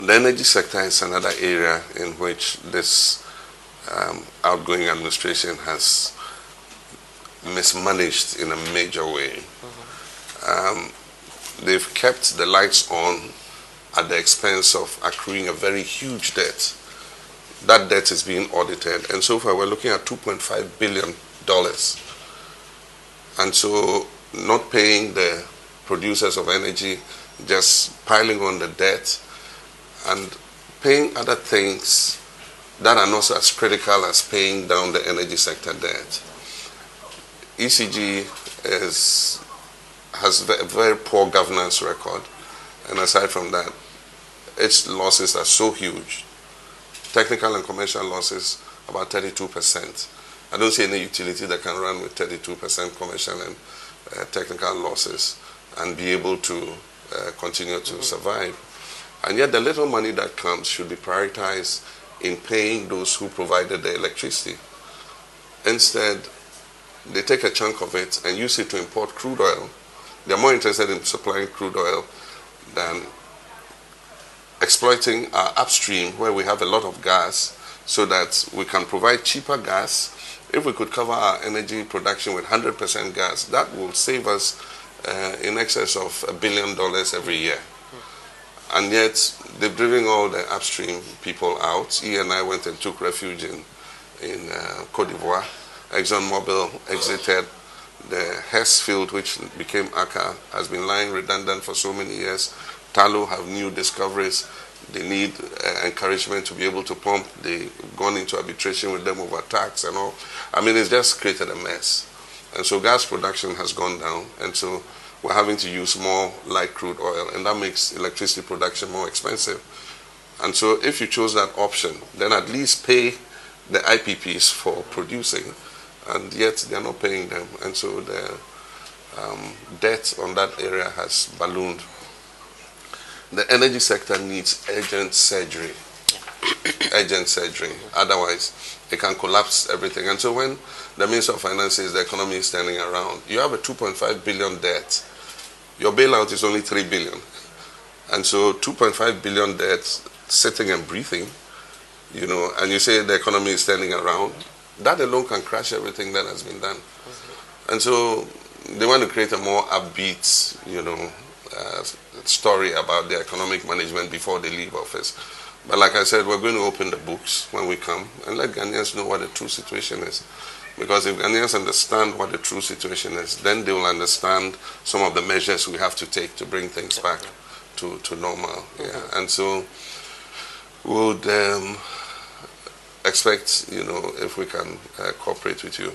The energy sector is another area in which this outgoing administration has mismanaged in a major way. They've kept the lights on at the expense of accruing a very huge debt. That debt is being audited, and so far we're looking at $2.5 billion. And so not paying the producers of energy, just piling on the debt and paying other things that are not as critical as paying down the energy sector debt. ECG has a very poor governance record, and aside from that, its losses are so huge. Technical and commercial losses, about 32%. I don't see any utility that can run with 32% commercial and technical losses and be able to continue to survive. And yet the little money that comes should be prioritized in paying those who provided the electricity. Instead, they take a chunk of it and use it to import crude oil. They're more interested in supplying crude oil than exploiting our upstream, where we have a lot of gas, so that we can provide cheaper gas. If we could cover our energy production with 100% gas, that will save us in excess of $1 billion every year. And yet, they've driven all the upstream people out. He and I went and took refuge in Cote d'Ivoire. ExxonMobil exited. The Hess field, which became Aca, has been lying redundant for so many years. Talo have new discoveries. They need encouragement to be able to pump. They've gone into arbitration with them over tax and all. I mean, it's just created a mess. And so gas production has gone down. And so we're having to use more light crude oil. And that makes electricity production more expensive. And so if you chose that option, then at least pay the IPPs for producing. And yet they're not paying them. And so the debt on that area has ballooned. The energy sector needs urgent surgery. Urgent surgery. Otherwise, it can collapse everything. And so when the Minister of Finance says the economy is turning around, you have a $2.5 billion debt. Your bailout is only $3 billion. And so $2.5 billion debt sitting and breathing, you know, and you say the economy is turning around, that alone can crash everything that has been done. And so they want to create a more upbeat, you know, story about their economic management before they leave office. But like I said, we're going to open the books when we come and let Ghanaians know what the true situation is. Because if Ghanaians understand what the true situation is, then they will understand some of the measures we have to take to bring things back to normal. Yeah. And so we would expect, you know, if we can cooperate with you.